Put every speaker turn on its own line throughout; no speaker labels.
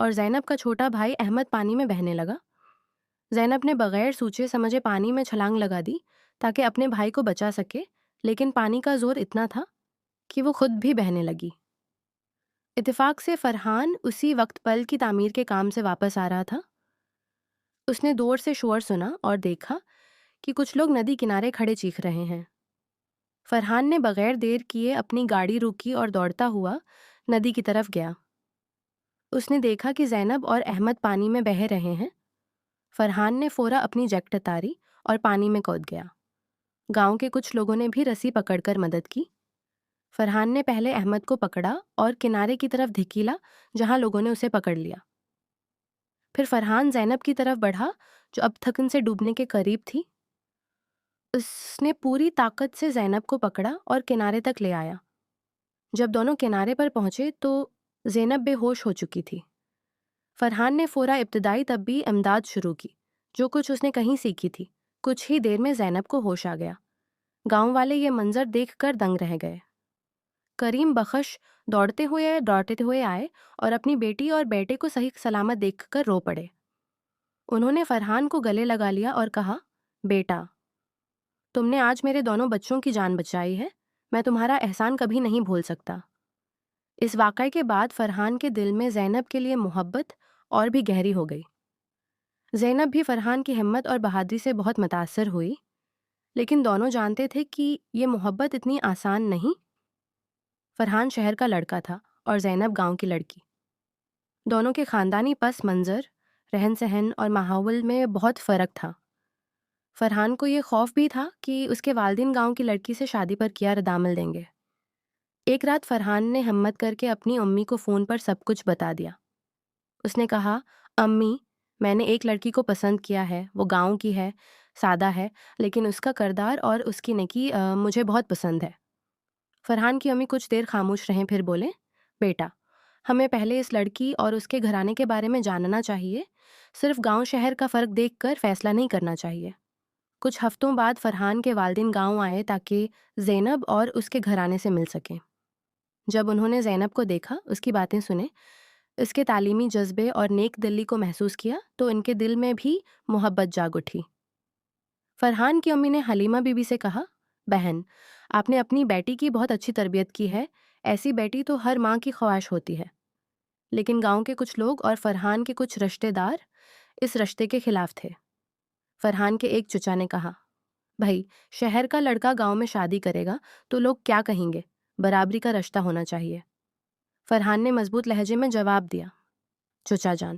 اور زینب کا چھوٹا بھائی احمد پانی میں بہنے لگا۔ زینب نے بغیر سوچے سمجھے پانی میں چھلانگ لگا دی تاکہ اپنے بھائی کو بچا سکے، لیکن پانی کا زور اتنا تھا کہ وہ خود بھی بہنے لگی۔ اتفاق سے فرحان اسی وقت پل کی تعمیر کے کام سے واپس آ رہا تھا۔ اس نے دور سے شور سنا اور دیکھا کہ کچھ لوگ ندی کنارے کھڑے چیخ رہے ہیں۔ فرحان نے بغیر دیر کیے اپنی گاڑی روکی اور دوڑتا ہوا ندی کی طرف گیا۔ اس نے دیکھا کہ زینب اور احمد پانی میں بہہ رہے ہیں۔ فرحان نے فورا اپنی جیکٹ اتاری اور پانی میں کود گیا۔ گاؤں کے کچھ لوگوں نے بھی رسی پکڑ کر مدد کی۔ فرحان نے پہلے احمد کو پکڑا اور کنارے کی طرف دھکیلا جہاں لوگوں نے اسے پکڑ لیا۔ پھر فرحان زینب کی طرف بڑھا جو اب تھکن سے ڈوبنے کے قریب تھی۔ اس نے پوری طاقت سے زینب کو پکڑا اور کنارے تک لے آیا۔ جب دونوں کنارے پر پہنچے تو زینب بے ہوش ہو چکی تھی۔ فرحان نے فورا ابتدائی طبی امداد شروع کی جو کچھ اس نے کہیں سیکھی تھی۔ کچھ ہی دیر میں زینب کو ہوش آ گیا۔ گاؤں والے یہ منظر دیکھ کر دنگ رہ گئے۔ کریم بخش دوڑتے ہوئے آئے اور اپنی بیٹی اور بیٹے کو صحیح سلامت دیکھ کر رو پڑے۔ انہوں نے فرحان کو گلے لگا لیا اور کہا، بیٹا، تم نے آج میرے دونوں بچوں کی جان بچائی ہے، میں تمہارا احسان کبھی نہیں بھول سکتا۔ اس واقعے کے بعد فرحان کے دل میں زینب کے لیے محبت اور بھی گہری ہو گئی۔ زینب بھی فرحان کی ہمت اور بہادری سے بہت متاثر ہوئی، لیکن دونوں جانتے تھے کہ یہ محبت اتنی آسان نہیں۔ فرحان شہر کا لڑکا تھا اور زینب گاؤں کی لڑکی۔ دونوں کے خاندانی پس منظر، رہن سہن اور ماحول میں بہت فرق تھا۔ فرحان کو یہ خوف بھی تھا کہ اس کے والدین گاؤں کی لڑکی سے شادی پر کیا ردعمل دیں گے۔ ایک رات فرحان نے ہمت کر کے اپنی امی کو فون پر سب کچھ بتا دیا۔ اس نے کہا، امی، میں نے ایک لڑکی کو پسند کیا ہے، وہ گاؤں کی ہے، سادہ ہے، لیکن اس کا کردار اور اس کی نیکی مجھے بہت پسند ہے۔ فرحان کی امی کچھ دیر خاموش رہیں، پھر بولے، بیٹا، ہمیں پہلے اس لڑکی اور اس کے گھرانے کے بارے میں جاننا چاہیے، صرف گاؤں شہر کا فرق دیکھ کر فیصلہ نہیں کرنا چاہیے۔ کچھ ہفتوں بعد فرحان کے والدین گاؤں آئے تاکہ زینب اور اس کے گھرانے سے مل سکیں۔ جب انہوں نے زینب کو دیکھا، اس کی باتیں سنے، اس کے تعلیمی جذبے اور نیک دلی کو محسوس کیا تو ان کے دل میں بھی محبت جاگ اٹھی۔ فرحان کی امی نے حلیمہ بی بی سے کہا، بہن، آپ نے اپنی بیٹی کی بہت اچھی تربیت کی ہے، ایسی بیٹی تو ہر ماں کی خواہش ہوتی ہے۔ لیکن گاؤں کے کچھ لوگ اور فرحان کے کچھ رشتہ دار اس رشتے کے خلاف تھے۔ فرحان کے ایک چچا نے کہا، بھائی، شہر کا لڑکا گاؤں میں شادی کرے گا تو لوگ کیا کہیں گے، برابری کا رشتہ ہونا چاہیے۔ فرحان نے مضبوط لہجے میں جواب دیا، چچا جان،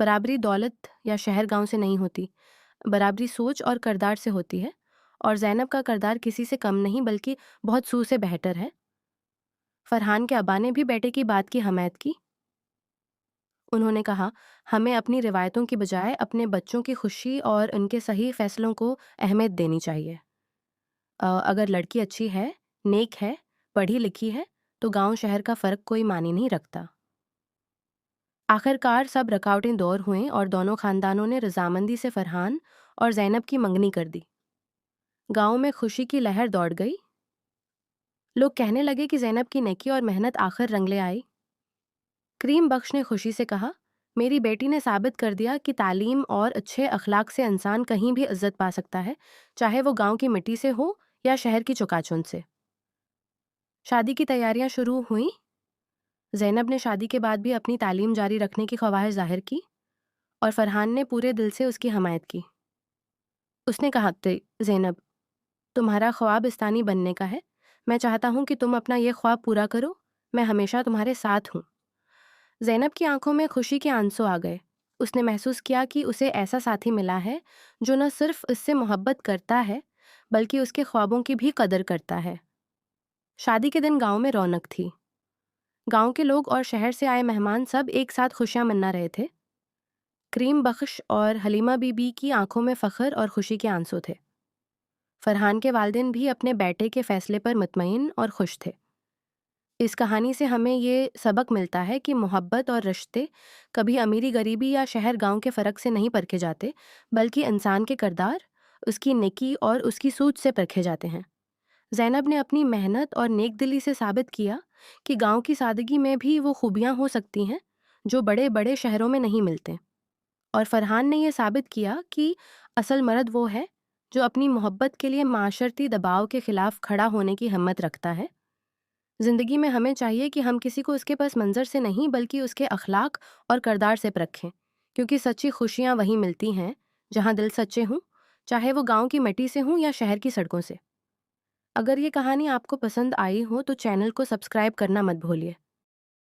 برابری دولت یا شہر گاؤں سے نہیں ہوتی، برابری سوچ اور کردار سے ہوتی ہے، اور زینب کا کردار کسی سے کم نہیں بلکہ بہت سو سے بہتر ہے۔ فرحان کے ابا نے بھی بیٹے کی بات کی حمایت کی۔ انہوں نے کہا، ہمیں اپنی روایتوں کی بجائے اپنے بچوں کی خوشی اور ان کے صحیح فیصلوں کو اہمیت دینی چاہیے۔ اگر لڑکی اچھی ہے، نیک ہے، پڑھی لکھی ہے تو گاؤں شہر کا فرق کوئی معنی نہیں رکھتا۔ آخرکار سب رکاوٹیں دور ہوئیں اور دونوں خاندانوں نے رضامندی سے فرحان اور زینب کی منگنی کر دی۔ گاؤں میں خوشی کی لہر دوڑ گئی۔ لوگ کہنے لگے کہ زینب کی نیکی اور محنت آخر رنگ لے آئی۔ کریم بخش نے خوشی سے کہا، میری بیٹی نے ثابت کر دیا کہ تعلیم اور اچھے اخلاق سے انسان کہیں بھی عزت پا سکتا ہے، چاہے وہ گاؤں کی مٹی سے ہو یا شہر کی چکا چوند سے۔ شادی کی تیاریاں شروع ہوئیں۔ زینب نے شادی کے بعد بھی اپنی تعلیم جاری رکھنے کی خواہش ظاہر کی اور فرحان نے پورے دل سے اس کی حمایت کی۔ اس نے کہا، زینب، تمہارا خواب استانی بننے کا ہے، میں چاہتا ہوں کہ تم اپنا یہ خواب پورا کرو، میں ہمیشہ تمہارے ساتھ ہوں۔ زینب کی آنکھوں میں خوشی کے آنسو آ گئے۔ اس نے محسوس کیا کہ اسے ایسا ساتھی ملا ہے جو نہ صرف اس سے محبت کرتا ہے بلکہ اس کے خوابوں کی بھی قدر کرتا ہے۔ شادی کے دن گاؤں میں رونق تھی۔ گاؤں کے لوگ اور شہر سے آئے مہمان سب ایک ساتھ خوشیاں منا رہے تھے۔ کریم بخش اور حلیمہ بی بی کی آنکھوں میں فخر اور خوشی کے آنسو تھے۔ فرحان کے والدین بھی اپنے بیٹے کے فیصلے پر مطمئن اور خوش تھے۔ اس کہانی سے ہمیں یہ سبق ملتا ہے کہ محبت اور رشتے کبھی امیری غریبی یا شہر گاؤں کے فرق سے نہیں پرکھے جاتے بلکہ انسان کے کردار، اس کی نیکی اور اس کی سوچ سے پرکھے جاتے ہیں۔ زینب نے اپنی محنت اور نیک دلی سے ثابت کیا کہ گاؤں کی سادگی میں بھی وہ خوبیاں ہو سکتی ہیں جو بڑے بڑے شہروں میں نہیں ملتے۔ اور فرحان نے یہ ثابت کیا کہ اصل مرد وہ ہے جو اپنی محبت کے لیے معاشرتی دباؤ کے خلاف کھڑا ہونے کی ہمت رکھتا ہے۔ زندگی میں ہمیں چاہیے کہ ہم کسی کو اس کے پس منظر سے نہیں بلکہ اس کے اخلاق اور کردار سے پرکھیں، کیونکہ سچی خوشیاں وہیں ملتی ہیں جہاں دل سچے ہوں، چاہے وہ گاؤں کی مٹی سے ہوں یا شہر کی سڑکوں سے۔ اگر یہ کہانی آپ کو پسند آئی ہو تو چینل کو سبسکرائب کرنا مت بھولیے۔